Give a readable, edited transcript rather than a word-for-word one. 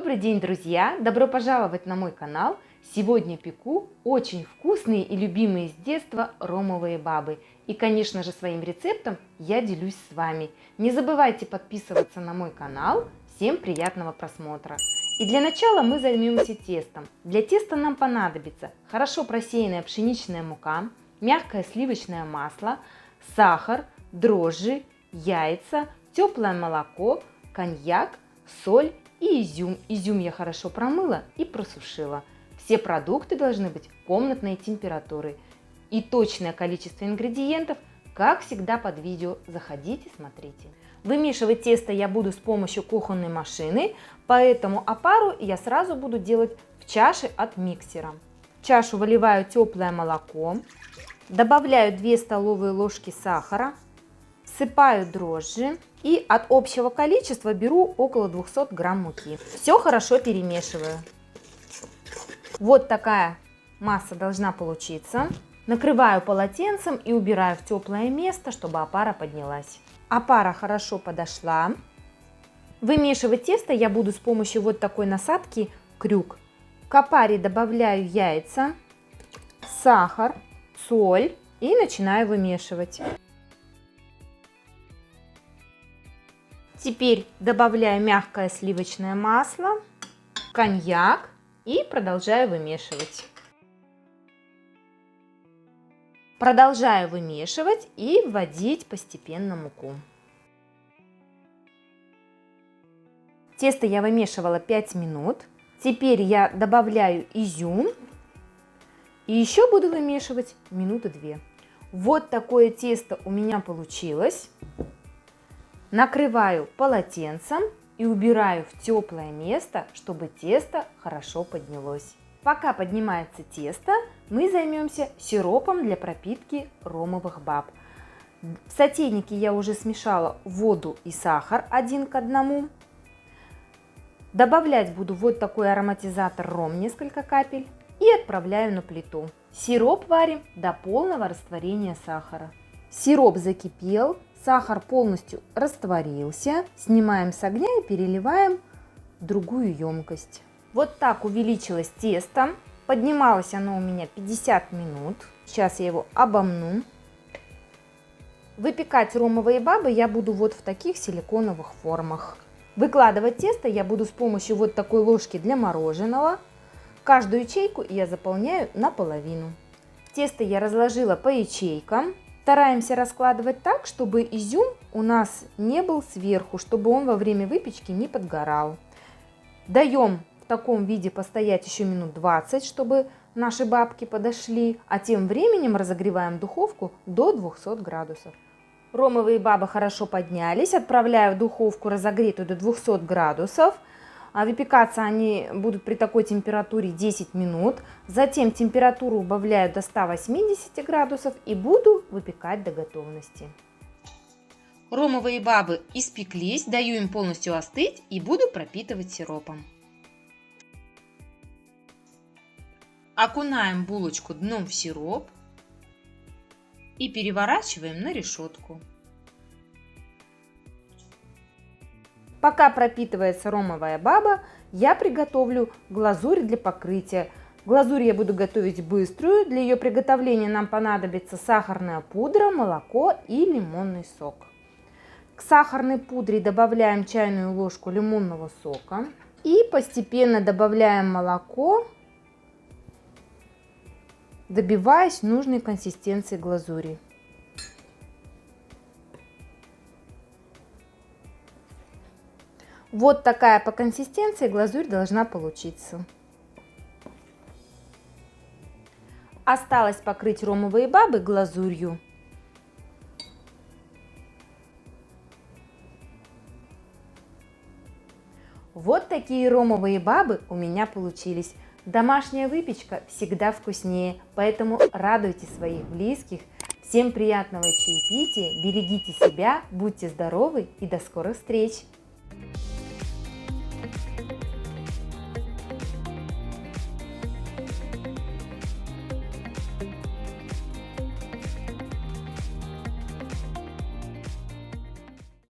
Добрый день, друзья! Добро пожаловать на мой канал! Сегодня пеку очень вкусные и любимые с детства ромовые бабы. И, конечно же, своим рецептом я делюсь с вами. Не забывайте подписываться на мой канал. Всем приятного просмотра! И для начала мы займемся тестом. Для теста нам понадобится хорошо просеянная пшеничная мука, мягкое сливочное масло, сахар, дрожжи, яйца, теплое молоко, коньяк, соль и изюм. Изюм я хорошо промыла и просушила. Все продукты должны быть комнатной температуры. И точное количество ингредиентов, как всегда, под видео. Заходите, смотрите. Вымешивать тесто я буду с помощью кухонной машины, поэтому опару я сразу буду делать в чаше от миксера. В чашу выливаю теплое молоко, добавляю 2 столовые ложки сахара, всыпаю дрожжи и от общего количества беру около 200 грамм муки. Все хорошо перемешиваю. Вот такая масса должна получиться. Накрываю полотенцем и убираю в теплое место, чтобы опара поднялась. Опара хорошо подошла. Вымешивать тесто я буду с помощью вот такой насадки крюк. К опаре добавляю яйца, сахар, соль и начинаю вымешивать. Теперь добавляю мягкое сливочное масло, коньяк и продолжаю вымешивать. Продолжаю вымешивать и вводить постепенно муку. Тесто я вымешивала 5 минут. Теперь я добавляю изюм и еще буду вымешивать минуты 2. Вот такое тесто у меня получилось. Накрываю полотенцем и убираю в теплое место, чтобы тесто хорошо поднялось. Пока поднимается тесто, мы займемся сиропом для пропитки ромовых баб. В сотейнике я уже смешала воду и сахар 1 к 1. Добавлять буду вот такой ароматизатор ром, несколько капель, и отправляю на плиту. Сироп варим до полного растворения сахара. Сироп закипел. Сахар полностью растворился. Снимаем с огня и переливаем в другую емкость. Вот так увеличилось тесто. Поднималось оно у меня 50 минут. Сейчас я его обомну. Выпекать ромовые бабы я буду вот в таких силиконовых формах. Выкладывать тесто я буду с помощью вот такой ложки для мороженого. Каждую ячейку я заполняю наполовину. Тесто я разложила по ячейкам. Стараемся раскладывать так, чтобы изюм у нас не был сверху, чтобы он во время выпечки не подгорал. Даем в таком виде постоять еще минут 20, чтобы наши бабки подошли, а тем временем разогреваем духовку до 200 градусов. Ромовые бабы хорошо поднялись, отправляю в духовку разогретую до 200 градусов. Выпекаться они будут при такой температуре 10 минут. Затем температуру убавляю до 180 градусов и буду выпекать до готовности. Ромовые бабы испеклись, даю им полностью остыть и буду пропитывать сиропом. Окунаем булочку дном в сироп и переворачиваем на решетку. Пока пропитывается ромовая баба, я приготовлю глазурь для покрытия. Глазурь я буду готовить быструю. Для ее приготовления нам понадобится сахарная пудра, молоко и лимонный сок. К сахарной пудре добавляем чайную ложку лимонного сока и постепенно добавляем молоко, добиваясь нужной консистенции глазури. Вот такая по консистенции глазурь должна получиться. Осталось покрыть ромовые бабы глазурью. Вот такие ромовые бабы у меня получились. Домашняя выпечка всегда вкуснее, поэтому радуйте своих близких. Всем приятного чаепития, берегите себя, будьте здоровы и до скорых встреч!